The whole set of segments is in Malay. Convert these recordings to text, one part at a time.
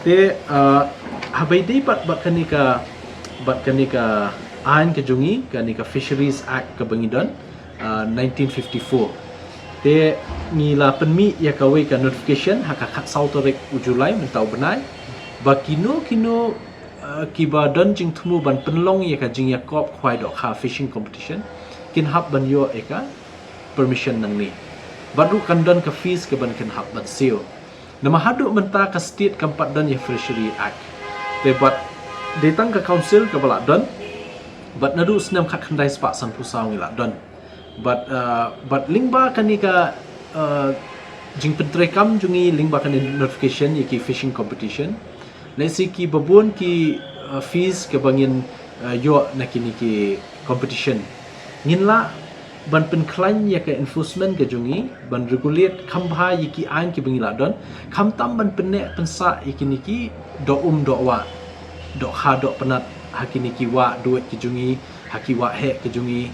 Te habai dei bat kanika ain ke jungi kanika Fisheries Act ke bangidon 1954. Te ngila penmi ya kawe ka notification haka khat sautorek ujulai mentau benai bakino kiba don jing thumu ban penlong ya ka jing ya kop khwai do kha fishing competition kin hab ban yo eka permission nang ni baru kan don ka fees ke ban kin hab ban seo nama hadu menta ka state kampat don ya Fishery Act te bat datang ke council ke balak don bat nadu senam khat khandai spa san pusau ngila don but lingba kanika jing pentrekam jungi lingba kan notification yaki fishing competition lesi ki babun ki fees ke bangin yo nakini ki competition nginla ban penklan ya ke enforcement ke jungi ban regulate khambha yaki ain ki bangila don khamtam ban penek pensa yakini ki do wa do kha do penat hakini ki wa duit ki jungi haki wa he ke jungi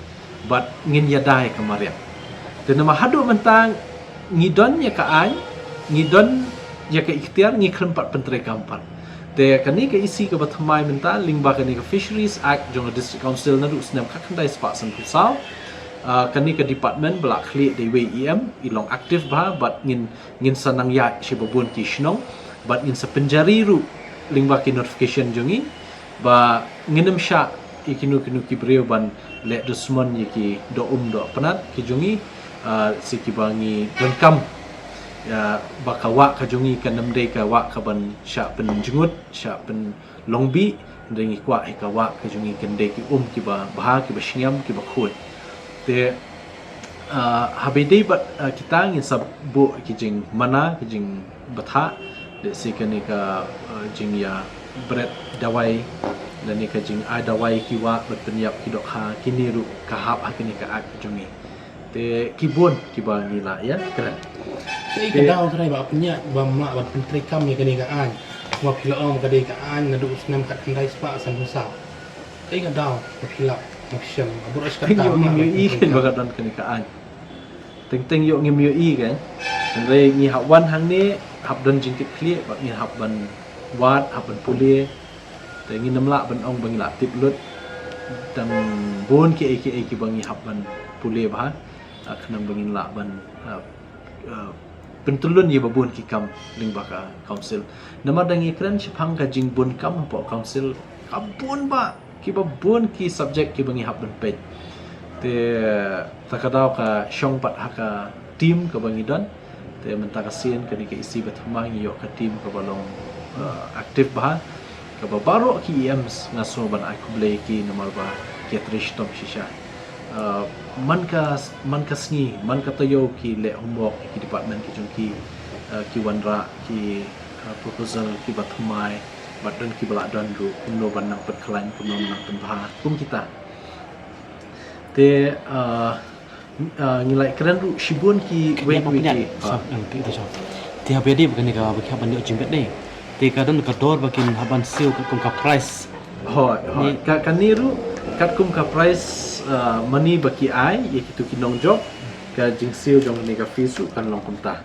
but ngin yadai kemarin dan nama hadu mentang ngidon ya ka ain ngidon ya ke ikhtiar ngikhren pat pentre kampat te kani ke isi ke bathamai menta lingba kani ke Fisheries Act jong district council na du snam khakhandai spa san pusau kani ke department belak khli de WEM ilong aktif ba but ngin sanang ya shibabun ki shnong but ngin sepenjari ru lingba ki notification jongi ba nginem sha ikinu ki breu ban le dusmon yiki do penat ki jongi siki bangi lengkam ya bakawa ka jungi ka namde ka wa ka ban sya pen jengut sya pen longbi dengi kwa ka wa ka jungi kende ki ki ba bah ki ba shyam ki ba khut te habide bat kita ngin sabu ki jing mana ki jing batha de sikani ka jing ya bread dawai dan ni ka jing ai dawai ki wa bat penyap ki dok ha kini ru ka hab hakini ka ak jungi te kibun ki ba ngila ya keren Saya kadang saya buat punya mak buat penteri kami ke negaraan. Mau pilaam ke negaraan nadu senam kat kendai spa san besar. Saya kadang pilak maksam. Abur askat tak ngim yu kan bagadan ke negaraan. Teng yo ngim yu kan. Andre ngi hawan hang ni hab don jingkit kli bak ngi hab ban wat hab ban puli. Te ngi namla ban ong bang la tip lut dan bon ki bangi hab ban puli bah. Khnam bangin la ban pentulun ye babun ki kam lingbaka council nama dangi kran chipang ka jing bun kam po council kabun ba ki babun ki subject ki bangi hab ban pet te takadaw ka shong pat haka team ka bangi don te menta ka sin ka ni ka isi bat humang yo ka team ka balong aktif ba ka babaro ki EMs ngaso ban ai kublay ki namar ba ki trish tom shisha man ka sngi man ka tayo ki le homework ki department ki jungki ki wanra ki proposal ki bathumai badan ki bala dan ru kuno banang perkelain kuno nang tembah kum kita te ngilai keren ru shibun ki we ki ti habedi bukan ka bakha ban yo jimbet deh ti ka don ka dor bakin haban sil ka kum ka price ni ka kaniru kat kum ka price money baki ai ye kitu kinong job ka jingsil jong ni ka fisu kan long kumta